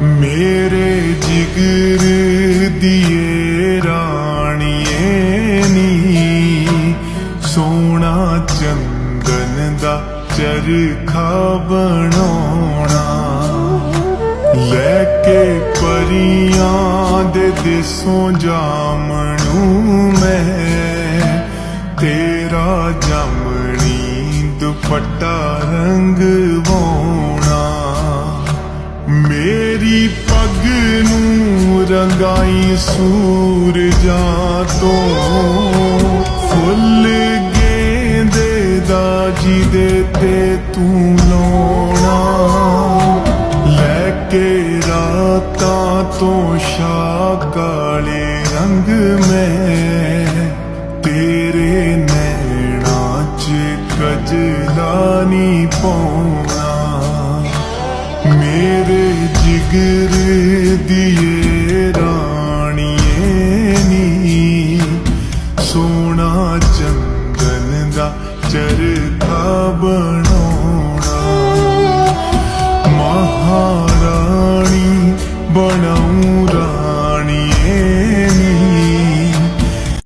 मेरे जिगर दिए राणिए नी सोना चंदन दा चरखा बनाना लैके परियां दे देसों जामनू मैं तेरा जामनी दुपट्टा रंगवाना मेरी पग नू रंगाई सूरजां तो फुल गेंदे दा जिदे ते तू लाउणा लैके रातां तो शाह काले रंग में तेरे नैना च कजला नी पाउणा मेरे जिगर दिए राणिए नी सोना चंदन दा चरखा बनाउणा महारानी बनाऊं